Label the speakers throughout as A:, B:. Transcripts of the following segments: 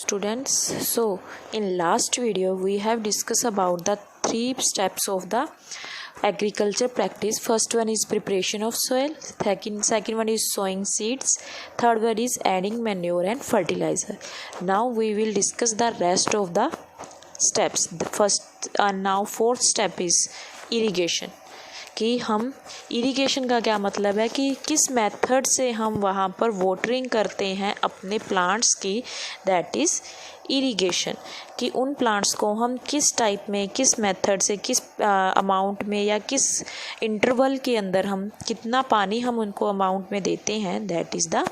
A: students. So in last video we have discussed about the 3 steps of the agriculture practice. First one is preparation of soil, second one is sowing seeds, third one is adding manure and fertilizer. Now we will discuss the rest of the steps. The first now fourth step is irrigation. कि हम irrigation का क्या मतलब है कि किस method से हम वहाँ पर वाटरिंग करते हैं अपने प्लांट्स की, दैट इज़ इरिगेशन. कि उन प्लांट्स को हम किस टाइप में, किस मेथड से, किस अमाउंट में या किस इंटरवल के अंदर हम कितना पानी हम उनको अमाउंट में देते हैं, दैट इज़ द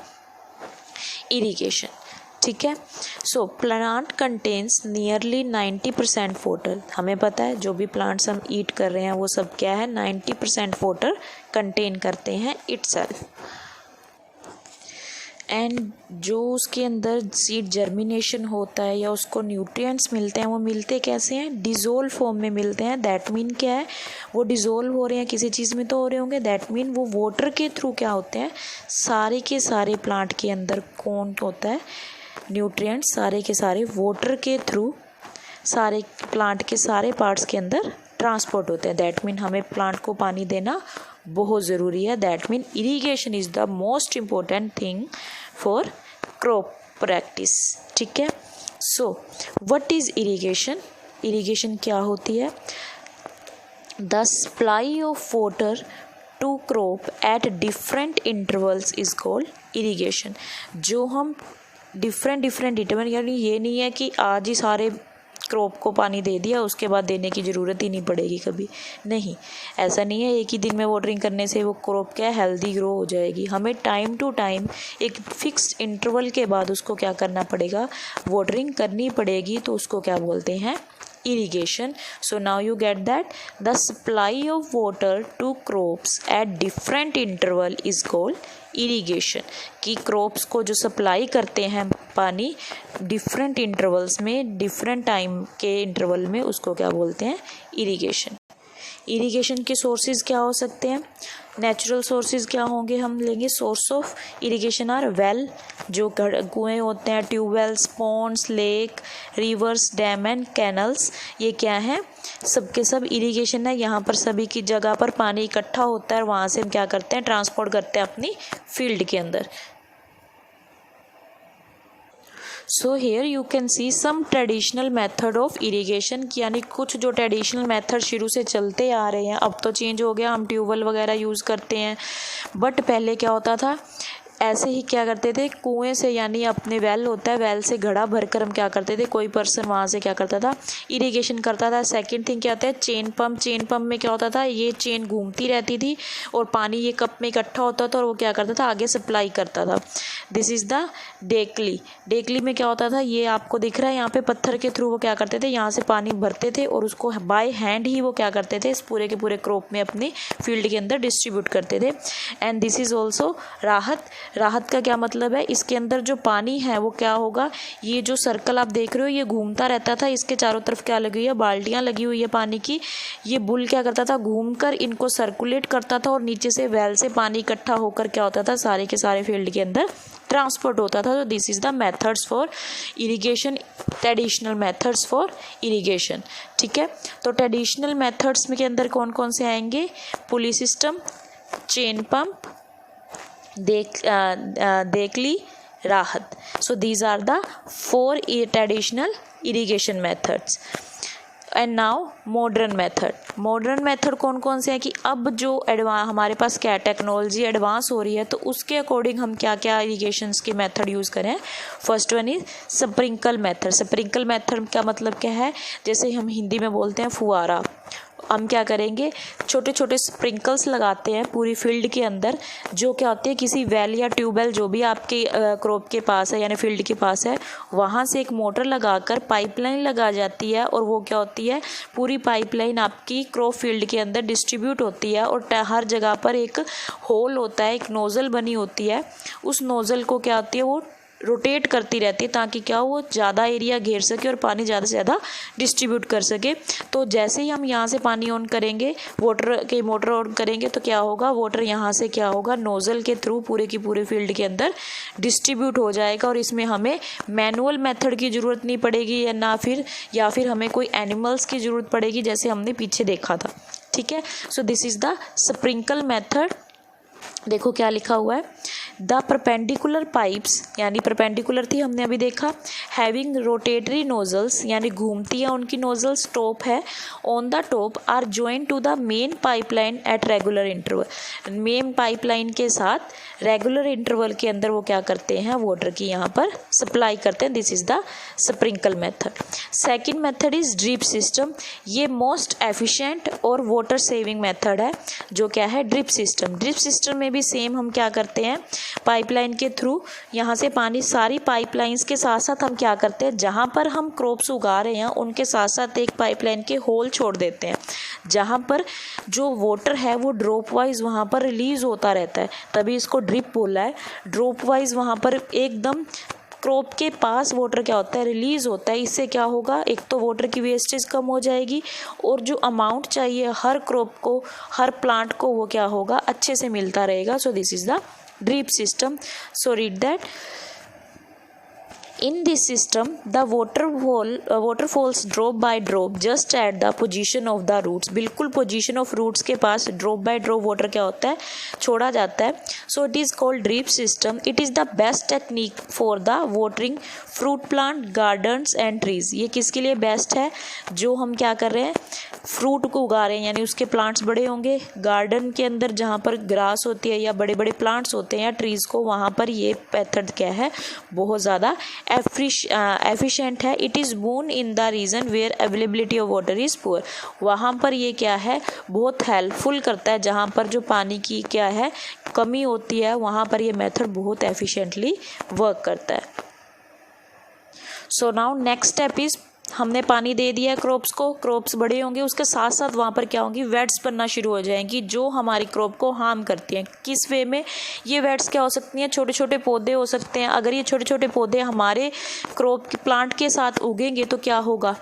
A: इरिगेशन. ठीक है. सो प्लांट कंटेन्स नियरली 90% वाटर. हमें पता है जो भी प्लांट्स हम ईट कर रहे हैं वो सब क्या है, 90% वाटर कंटेन करते हैं इटसेल्फ. एंड जो उसके अंदर सीड जर्मिनेशन होता है या उसको न्यूट्रिएंट्स मिलते हैं, वो मिलते कैसे हैं, डिज़ोल्व फॉर्म में मिलते हैं. दैट मीन क्या है, वो डिज़ोल्व हो रहे हैं किसी चीज़ में तो हो रहे होंगे. दैट मीन वो वाटर के थ्रू क्या होते हैं, सारे के सारे प्लांट के अंदर कौन होता है, न्यूट्रिएंट्स सारे के सारे वाटर के थ्रू सारे प्लांट के सारे पार्ट्स के अंदर ट्रांसपोर्ट होते हैं. दैट मीन हमें प्लांट को पानी देना बहुत ज़रूरी है. That mean irrigation is the most important thing for crop practice. ठीक है. So what is irrigation. Irrigation क्या होती है, the supply of water to crop at different intervals is called irrigation. जो हम डिफरेंट इंटरवल, यानी ये नहीं है कि आज ही सारे क्रॉप को पानी दे दिया उसके बाद देने की ज़रूरत ही नहीं पड़ेगी कभी. नहीं, ऐसा नहीं है. एक ही दिन में वाटरिंग करने से वो क्रॉप क्या हेल्दी ग्रो हो जाएगी. हमें टाइम टू टाइम एक फिक्स्ड इंटरवल के बाद उसको क्या करना पड़ेगा, वाटरिंग करनी पड़ेगी. तो उसको क्या बोलते हैं, irrigation. So now you get that the supply of water to crops at different interval is called irrigation. कि crops को जो सप्लाई करते हैं पानी डिफरेंट इंटरवल्स में, डिफरेंट टाइम के इंटरवल में, उसको क्या बोलते हैं, इरिगेशन. इरिगेशन के सोर्सेज क्या हो सकते हैं, नेचुरल सोर्सेज क्या होंगे, हम लेंगे source of irrigation are well, जो कुएँ होते हैं, tubewells, ponds, lake, rivers, dam and canals. ये क्या है, सबके सब इरिगेशन है. यहाँ पर सभी की जगह पर पानी इकट्ठा होता है, वहाँ से हम क्या करते हैं, ट्रांसपोर्ट करते हैं अपनी फील्ड के अंदर. So here you can see some traditional method of irrigation. यानी कुछ जो ट्रेडिशनल मेथड शुरू से चलते आ रहे हैं, अब तो चेंज हो गया, हम ट्यूबवेल वगैरह यूज़ करते हैं. बट पहले क्या होता था, ऐसे ही क्या करते थे, कुएं से, यानी अपने वेल होता है, वेल से घड़ा भरकर हम क्या करते थे, कोई पर्सन वहाँ से क्या करता था, इरिगेशन करता था. सेकंड थिंग क्या होता है, चेन पंप. चेन पंप में क्या होता था, ये चेन घूमती रहती थी और पानी ये कप में इकट्ठा होता था और वो क्या करता था, आगे सप्लाई करता था. दिस इज़ द डेकली. डेकली में क्या होता था, ये आपको दिख रहा है यहाँ पे, पत्थर के थ्रू वो क्या करते थे, यहाँ से पानी भरते थे और उसको बाय हैंड ही वो क्या करते थे, इस पूरे के पूरे क्रॉप में अपने फील्ड के अंदर डिस्ट्रीब्यूट करते थे. एंड दिस इज़ ऑल्सो राहत. राहत का क्या मतलब है, इसके अंदर जो पानी है वो क्या होगा, ये जो सर्कल आप देख रहे हो ये घूमता रहता था, इसके चारों तरफ क्या लगी हुई है, बाल्टियाँ लगी हुई है पानी की. ये बुल क्या करता था, घूमकर इनको सर्कुलेट करता था और नीचे से वेल से पानी इकट्ठा होकर क्या होता था, सारे के सारे फील्ड के अंदर ट्रांसपोर्ट होता था. तो this is the methods for irrigation, traditional methods for irrigation. ठीक है. तो ट्रेडिशनल मेथड्स में के अंदर कौन कौन से आएंगे, पुली सिस्टम, चेन पंप, देखली, राहत. So these are the 4 traditional irrigation methods. And now modern method. Modern method कौन कौन से हैं, कि अब जो हमारे पास क्या टेक्नोलॉजी एडवांस हो रही है, तो उसके अकॉर्डिंग हम क्या क्या इरिगेशंस के मेथड यूज़ करें. First one is sprinkle method. Sprinkle method का मतलब क्या है, जैसे हम हिंदी में बोलते हैं फुहारा. हम क्या करेंगे, छोटे छोटे स्प्रिंकल्स लगाते हैं पूरी फील्ड के अंदर, जो क्या होती है, किसी वेल या ट्यूबवेल जो भी आपके क्रॉप के पास है यानी फील्ड के पास है, वहाँ से एक मोटर लगाकर पाइपलाइन लगा जाती है और वो क्या होती है, पूरी पाइपलाइन आपकी क्रॉप फील्ड के अंदर डिस्ट्रीब्यूट होती है और हर जगह पर एक होल होता है, एक नोज़ल बनी होती है. उस नोज़ल को क्या होती है, वो रोटेट करती रहती है ताकि क्या वो ज़्यादा एरिया घेर सके और पानी ज़्यादा से ज़्यादा डिस्ट्रीब्यूट कर सके। तो जैसे ही हम यहाँ से पानी ऑन करेंगे, मोटर ऑन करेंगे, तो क्या होगा, वाटर यहाँ से क्या होगा, नोज़ल के थ्रू पूरे की पूरे फील्ड के अंदर डिस्ट्रीब्यूट हो जाएगा और इसमें हमें मैनुअल मेथड की ज़रूरत नहीं पड़ेगी या फिर हमें कोई एनिमल्स की ज़रूरत पड़ेगी, जैसे हमने पीछे देखा था। ठीक है, so this is the sprinkle method. देखो क्या लिखा हुआ है, द परपेंडिकुलर पाइप्स, यानी परपेंडिकुलर थी हमने अभी देखा, हैविंग रोटेटरी नोजल्स, यानी घूमती है उनकी नोजल्स, टॉप है, on the top are join to the main pipeline at regular interval. Main pipeline के साथ रेगुलर इंटरवल के अंदर वो क्या करते हैं, वाटर की यहाँ पर सप्लाई करते हैं। This is the sprinkle method. Second method is drip system. ये मोस्ट एफिशिएंट और वाटर सेविंग मेथड है, जो क्या है, ड्रिप सिस्टम। ड्रिप सिस्टम में भी सेम हम क्या करते हैं, पाइपलाइन के थ्रू यहाँ से पानी, सारी पाइपलाइंस के साथ साथ हम क्या करते हैं, जहाँ पर हम क्रॉप्स उगा रहे हैं उनके साथ साथ एक पाइपलाइन के होल छोड़ देते हैं, जहाँ पर जो वाटर है वो ड्रॉप वाइज वहाँ पर रिलीज होता रहता है, तभी इसको ड्रिप बोला है। ड्रॉप वाइज वहाँ पर एकदम क्रॉप के पास वाटर क्या होता है, रिलीज होता है। इससे क्या होगा, एक तो वाटर की वेस्टेज कम हो जाएगी और जो अमाउंट चाहिए हर क्रॉप को, हर प्लांट को, वो क्या होगा, अच्छे से मिलता रहेगा। सो this is the drip system. So read that, in this system the waterfalls drop by drop just at the position of the roots। बिल्कुल पोजीशन ऑफ रूट्स के पास ड्रॉप बाय ड्रॉप वाटर क्या होता है, छोड़ा जाता है। So it is called drip system. It is the best technique for the watering fruit plant, gardens and trees. ये किसके लिए बेस्ट है, जो हम क्या कर रहे हैं, फ्रूट को उगा रहे हैं, यानी उसके प्लांट्स बड़े होंगे, गार्डन के अंदर जहाँ पर ग्रास होती है या बड़े बड़े प्लांट्स होते हैं या ट्रीज़ को, वहाँ पर ये मेथड क्या है, बहुत ज़्यादा एफिशिएंट है। It is born in the region where availability of water is poor. वहाँ पर ये क्या है, बहुत हेल्पफुल करता है, जहाँ पर जो पानी की क्या है, कमी होती है, वहाँ पर ये मेथड बहुत एफिशिएंटली वर्क करता है। So now next step is, हमने पानी दे दिया क्रॉप्स को, क्रॉप्स बड़े होंगे, उसके साथ साथ वहाँ पर क्या होंगी, वेड्स बनना शुरू हो जाएंगी जो हमारी क्रॉप को हार्म करती हैं। किस वे में ये वेड्स क्या हो सकती हैं, छोटे छोटे पौधे हो सकते हैं। अगर ये छोटे छोटे पौधे हमारे क्रॉप के प्लांट के साथ उगेंगे तो क्या होगा,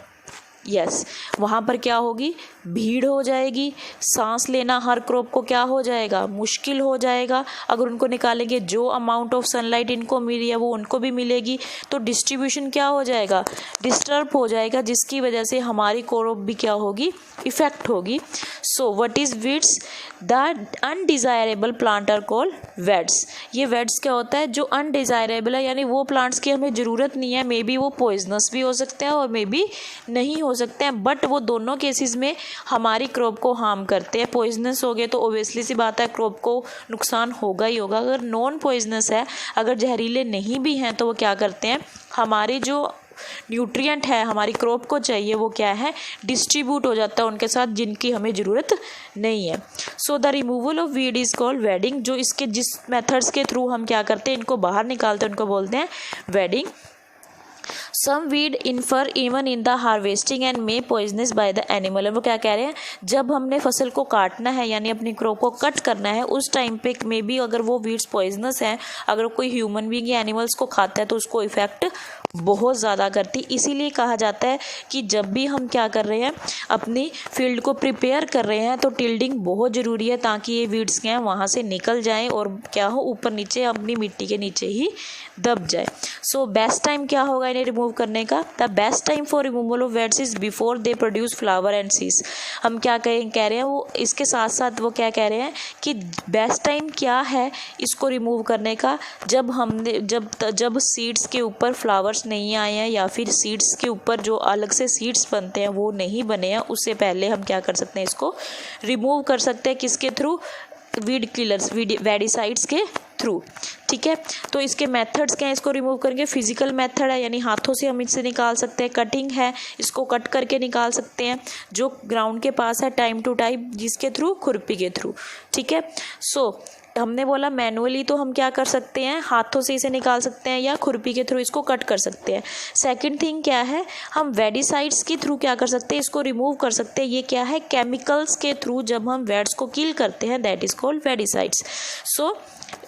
A: यस, वहाँ पर क्या होगी, भीड़ हो जाएगी, सांस लेना हर क्रॉप को क्या हो जाएगा, मुश्किल हो जाएगा। अगर उनको निकालेंगे, जो अमाउंट ऑफ सनलाइट इनको मिली है वो उनको भी मिलेगी, तो डिस्ट्रीब्यूशन क्या हो जाएगा, डिस्टर्ब हो जाएगा, जिसकी वजह से हमारी क्रॉप भी क्या होगी, इफेक्ट होगी। So what is weeds, the undesirable plant are called weeds. ये वेड्स क्या होता है, जो अनडिजायरेबल है, यानी वो प्लांट्स की हमें ज़रूरत नहीं है, मे बी वो पॉइजनस भी हो सकते हैं और मे बी नहीं हो सकते हैं, बट वो दोनों केसेस में हमारी क्रॉप को हार्म करते हैं। पॉइजनस हो गए तो ओबियसली सी बात है, क्रॉप को नुकसान होगा ही होगा। अगर नॉन पॉइजनस है, अगर जहरीले नहीं भी हैं, तो वो क्या करते हैं, हमारे जो न्यूट्रिएंट है हमारी क्रॉप को चाहिए, वो क्या है, डिस्ट्रीब्यूट हो जाता है उनके साथ, जिनकी हमें ज़रूरत नहीं है। So the removal of weed is called wedding. जो इसके जिस मेथड्स के थ्रू हम क्या करते हैं, इनको बाहर निकालते हैं, उनको बोलते हैं weeding. Some weed interfere even in the harvesting and may poisonous by the animal. वो क्या कह रहे हैं, जब हमने फसल को काटना है, यानी अपनी क्रॉप को कट करना है, उस टाइम पे मे बी अगर वो वीड्स पॉइजनस हैं, अगर कोई ह्यूमन बीइंग या एनिमल्स को खाता है तो उसको इफेक्ट बहुत ज़्यादा करती। इसीलिए कहा जाता है कि जब भी हम क्या कर रहे हैं, अपनी फील्ड को प्रिपेयर कर रहे हैं, तो टिल्डिंग बहुत ज़रूरी है, ताकि ये वीड्स क्या हैं वहाँ से निकल जाएं और क्या हो, ऊपर नीचे अपनी मिट्टी के नीचे ही दब जाए। सो बेस्ट टाइम क्या होगा इन्हें रिमूव करने का, the best time for removal of weds is before they produce flower and seeds. हम क्या कह रहे हैं, वो इसके साथ साथ वो क्या कह रहे हैं कि बेस्ट टाइम क्या है इसको रिमूव करने का, जब सीड्स के ऊपर फ्लावर्स नहीं आए हैं, या फिर सीड्स के ऊपर जो अलग से सीड्स बनते हैं वो नहीं बने हैं, उससे पहले हम क्या कर सकते हैं, इसको रिमूव कर सकते हैं। किसके थ्रू, वीड किलर्स, वेडिसाइड्स के थ्रू। ठीक है, तो इसके मेथड्स क्या हैं, इसको रिमूव करेंगे। फिजिकल मेथड है, यानी हाथों से हम इससे निकाल सकते हैं। कटिंग है, इसको कट करके निकाल सकते हैं, जो ग्राउंड के पास है। टाइम टू टाइम, जिसके थ्रू, खुरपी के थ्रू। ठीक है, सो हमने बोला मैनुअली तो हम क्या कर सकते हैं, हाथों से इसे निकाल सकते हैं या खुरपी के थ्रू इसको कट कर सकते हैं। सेकंड थिंग क्या है, हम वेडिसाइड्स के थ्रू क्या कर सकते हैं, इसको रिमूव कर सकते हैं। ये क्या है, केमिकल्स के थ्रू जब हम वेड्स को किल करते हैं, that is called weedicides. So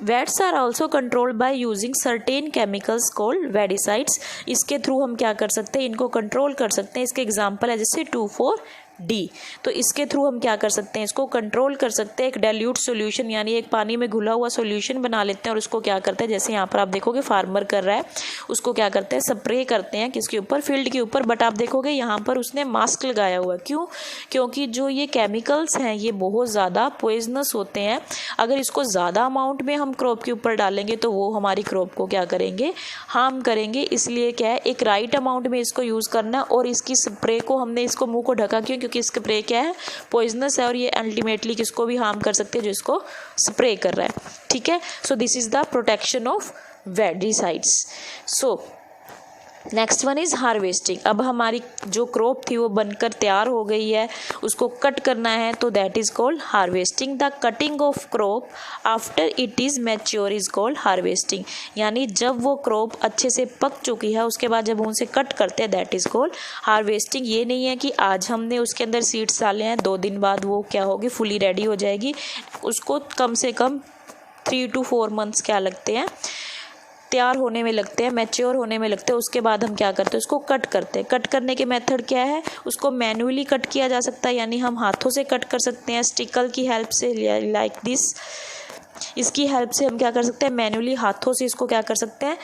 A: weeds are also controlled by using certain chemicals called weedicides. इसके थ्रू हम क्या कर सकते हैं, इनको कंट्रोल कर सकते हैं। इसके एग्जाम्पल है जैसे 2,4-D। तो इसके थ्रू हम क्या कर सकते हैं, इसको कंट्रोल कर सकते हैं। एक डाइल्यूट सॉल्यूशन यानी एक पानी में घुला हुआ सॉल्यूशन बना लेते हैं और उसको क्या करते हैं, जैसे यहाँ पर आप देखोगे फार्मर कर रहा है, उसको क्या करते हैं, स्प्रे करते हैं किसके ऊपर, फील्ड के ऊपर। बट आप देखोगे यहाँ पर उसने मास्क लगाया हुआ, क्यों, क्योंकि जो ये केमिकल्स हैं ये बहुत ज़्यादा पॉइजनस होते हैं। अगर इसको ज़्यादा अमाउंट में हम क्रॉप के ऊपर डालेंगे तो वो हमारी क्रॉप को क्या करेंगे, हार्म करेंगे। इसलिए क्या है, एक राइट अमाउंट में इसको यूज़ करना। और इसकी स्प्रे को हमने इसको मुंह को ढका, क्योंकि स्प्रे क्या है, पॉइजनस है और ये अल्टीमेटली किसको भी हार्म कर सकते हैं जो इसको स्प्रे कर रहा है। ठीक है, so this is the protection of weedicides. So next one is harvesting. अब हमारी जो क्रॉप थी वो बनकर तैयार हो गई है, उसको कट करना है, तो that is called harvesting. The cutting of crop after it is mature is called harvesting. यानी जब वो क्रॉप अच्छे से पक चुकी है उसके बाद जब उनसे कट करते हैं, दैट इज़ कॉल्ड हार्वेस्टिंग। ये नहीं है कि आज हमने उसके अंदर सीड्स डाले हैं, 2 दिन बाद वो क्या होगी, फुली रेडी हो जाएगी। उसको कम से कम 3 to 4 मंथ्स क्या लगते हैं, तैयार होने में लगते हैं, मैच्योर होने में लगते हैं। उसके बाद हम क्या करते हैं, उसको कट करते हैं। कट करने के मेथड क्या है, उसको मैनुअली कट किया जा सकता है, यानी हम हाथों से कट कर सकते हैं स्टिकल की हेल्प से, लाइक दिस। इसकी हेल्प से हम क्या कर सकते हैं, मैनुअली हाथों से इसको क्या कर सकते हैं,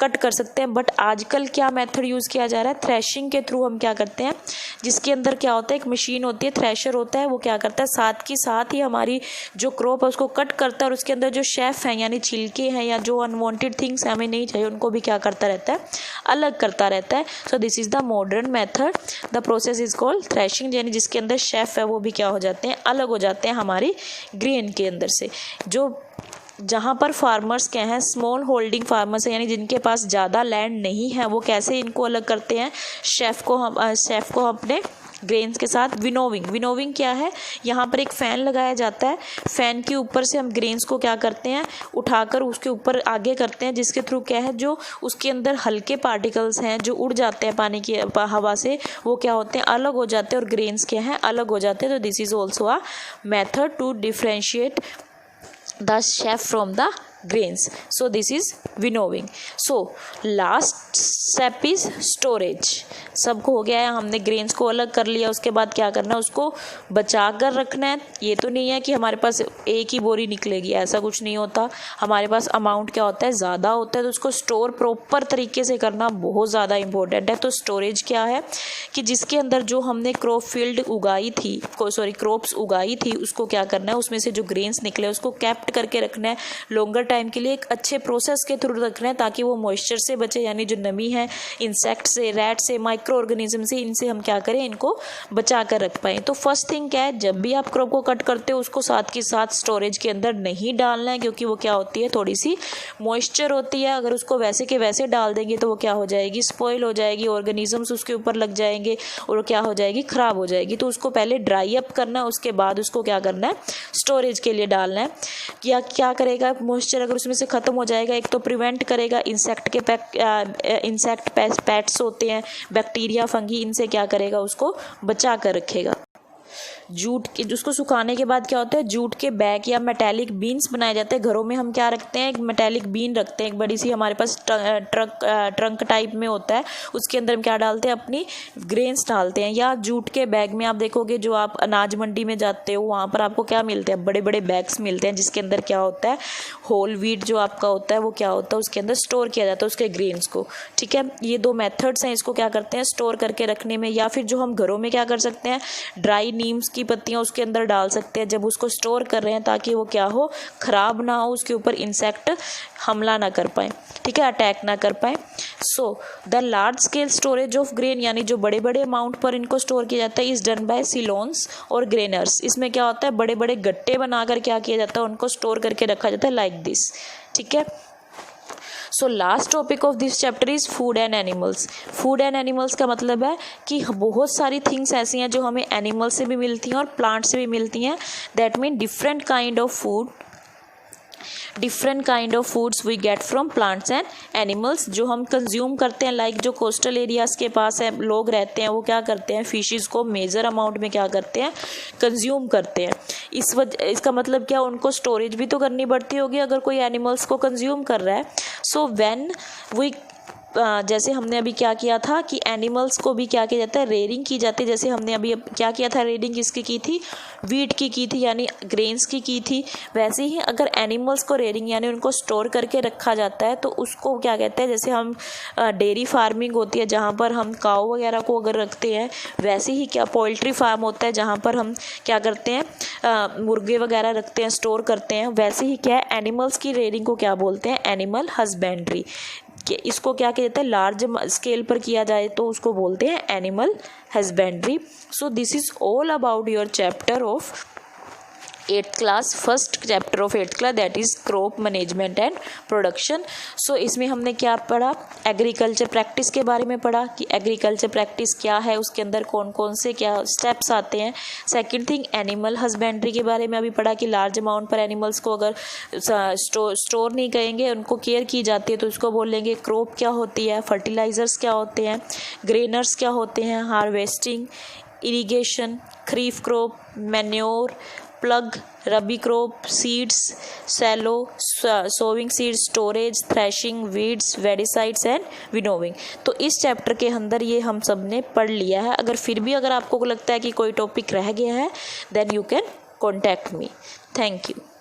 A: कट कर सकते हैं। बट आजकल क्या मेथड यूज़ किया जा रहा है, थ्रेशिंग के थ्रू हम क्या करते हैं, जिसके अंदर क्या होता है, एक मशीन होती है, थ्रेशर होता है, वो क्या करता है, साथ ही हमारी जो क्रॉप है उसको कट करता है और उसके अंदर जो शेफ है यानी छिलके हैं या जो अनवांटेड थिंग्स हमें नहीं चाहिए उनको भी क्या करता रहता है, अलग करता रहता है। So this is the modern method. The process is called threshing, यानी जिसके अंदर शेफ है वो भी क्या हो जाते हैं, अलग हो जाते हैं हमारी ग्रेन के अंदर से। जो जहाँ पर फार्मर्स क्या हैं, स्मॉल होल्डिंग फार्मर्स हैं, यानी जिनके पास ज़्यादा लैंड नहीं है, वो कैसे इनको अलग करते हैं, शेफ को हम अपने ग्रेन्स के साथ विनोविंग क्या है, यहाँ पर एक फ़ैन लगाया जाता है, फ़ैन के ऊपर से हम ग्रेन्स को क्या करते हैं, उठाकर उसके ऊपर आगे करते हैं, जिसके थ्रू क्या है, जो उसके अंदर हल्के पार्टिकल्स हैं जो उड़ जाते हैं पानी की हवा से, वो क्या होते हैं, अलग हो जाते हैं और ग्रेन्स क्या हैं, अलग हो जाते हैं। तो this is also a method to differentiate the chaff from the grains. So this is winnowing. So last step is storage. सबको हो गया है, हमने ग्रेन्स को अलग कर लिया, उसके बाद क्या करना है, उसको बचा कर रखना है। ये तो नहीं है कि हमारे पास एक ही बोरी निकलेगी, ऐसा कुछ नहीं होता। हमारे पास अमाउंट क्या होता है, ज़्यादा होता है, तो उसको स्टोर प्रॉपर तरीके से करना बहुत ज़्यादा इंपॉर्टेंट है। तो स्टोरेज क्या है कि जिसके अंदर जो हमने क्रॉप्स उगाई थी उसको क्या करना है, उसमें से जो ग्रेन्स निकले उसको कैप्ट करके रखना है लॉन्गर टाइम के लिए, एक अच्छे प्रोसेस के थ्रू रखना है ताकि वो मॉइस्चर से बचे, यानी जो नमी है, इंसेक्ट से, रैट से, माइक्रो ऑर्गेनिज्म से, इनसे हम क्या करें, इनको बचा कर रख पाएँ। तो फर्स्ट थिंग क्या है, जब भी आप क्रॉप को कट करते हो उसको साथ के साथ स्टोरेज के अंदर नहीं डालना है, क्योंकि वो क्या होती है, थोड़ी सी मॉइस्चर होती है। अगर उसको वैसे के वैसे डाल देंगे तो वो क्या हो जाएगी, स्पॉइल हो जाएगी, ऑर्गेनिजम्स उसके ऊपर लग जाएंगे और क्या हो जाएगी, ख़राब हो जाएगी। तो उसको पहले ड्राई अप करना है, उसके बाद उसको क्या करना है, स्टोरेज के लिए डालना है। या क्या करेगा, मॉइस्चर अगर उसमें से ख़त्म हो जाएगा, एक तो प्रिवेंट करेगा इंसेक्ट पैट्स होते हैं, बैक्टीरिया, फंगी, इनसे क्या करेगा, उसको बचा कर रखेगा। जूट के, उसको सुखाने के बाद क्या होता है, जूट के बैग या मेटालिक बीन्स बनाए जाते हैं। घरों में हम क्या रखते हैं, एक मेटालिक बीन रखते हैं, एक बड़ी सी हमारे पास ट्रंक टाइप में होता है, उसके अंदर हम क्या डालते हैं, अपनी ग्रेन्स डालते हैं। या जूट के बैग में आप देखोगे, जो आप अनाज मंडी में जाते हो वहाँ पर आपको क्या मिलते हैं, बड़े बड़े बैग्स मिलते हैं, जिसके अंदर क्या होता है, होल व्हीट जो आपका होता है वो क्या होता है, उसके अंदर स्टोर किया जाता है उसके ग्रेन्स को। ठीक है, ये 2 मेथड्स हैं इसको क्या करते हैं, स्टोर करके रखने में। या फिर जो हम घरों में क्या कर सकते हैं, ड्राई नीम्स की पत्तियां उसके अंदर डाल सकते हैं जब उसको स्टोर कर रहे हैं, ताकि वो क्या हो, खराब ना हो, उसके ऊपर इंसेक्ट हमला ना कर पाए, ठीक है, अटैक ना कर पाए। So the large scale storage of grain, यानी जो बड़े बड़े अमाउंट पर इनको स्टोर किया जाता है, इज डन बाय सिलोन्स और ग्रेनर्स। इसमें क्या होता है, बड़े बड़े गट्टे बनाकर क्या किया जाता है, उनको स्टोर करके रखा जाता है, लाइक दिस। ठीक है, so last topic of this chapter is food and animals. Food and animals का मतलब है कि बहुत सारी थिंग्स ऐसी हैं जो हमें एनिमल से भी मिलती हैं और प्लांट से भी मिलती हैं। That mean different kind of food different kind of foods we get from plants and animals, जो हम कंज्यूम करते हैं, लाइक जो कोस्टल एरियाज़ के पास है लोग रहते हैं, वो क्या करते हैं, फिशेस को मेजर अमाउंट में क्या करते हैं, कंज्यूम करते हैं। इसका मतलब क्या, उनको स्टोरेज भी तो करनी पड़ती होगी अगर कोई एनिमल्स को कंज्यूम कर रहा है। सो व्हेन वी जैसे हमने अभी क्या किया था कि एनिमल्स को भी क्या किया जाता है, रेयरिंग की जाती है। जैसे हमने अभी क्या किया था, रेयरिंग किसकी की थी, वीट की थी, यानी ग्रेन्स की थी। वैसे ही अगर एनिमल्स को रेयरिंग यानी उनको स्टोर करके रखा जाता है तो उसको क्या कहते हैं, जैसे हम डेयरी फार्मिंग होती है जहाँ पर हम काऊ वगैरह को अगर रखते हैं, वैसे ही क्या पोल्ट्री फार्म होता है जहाँ पर हम क्या करते हैं, मुर्गे वगैरह रखते हैं, स्टोर करते हैं। वैसे ही क्या है, एनिमल्स की रेयरिंग को क्या बोलते हैं, एनिमल हस्बेंड्री। कि इसको क्या कहते जाता है, लार्ज स्केल पर किया जाए तो उसको बोलते हैं animal husbandry. So this is all about your chapter of 8th class, first chapter of 8th class, that is crop management and production. So इसमें हमने क्या पढ़ा, एग्रीकल्चर प्रैक्टिस के बारे में पढ़ा कि एग्रीकल्चर प्रैक्टिस क्या है, उसके अंदर कौन कौन से क्या स्टेप्स आते हैं। सेकंड थिंग, एनिमल हस्बेंड्री के बारे में अभी पढ़ा कि लार्ज अमाउंट पर एनिमल्स को अगर स्टोर नहीं करेंगे, उनको केयर की जाती है तो उसको बोलेंगे क्रॉप क्या होती है, फर्टिलाइजर्स क्या होते हैं, ग्रेनर्स क्या होते हैं, harvesting, irrigation, kharif crop, manure, plough, rabi crop, seeds, silo, sowing seeds, storage, threshing, weeds, weedicides and winnowing. तो इस चैप्टर के अंदर ये हम सब ने पढ़ लिया है। अगर फिर भी अगर आपको लगता है कि कोई टॉपिक रह गया है, then you can contact me. Thank you.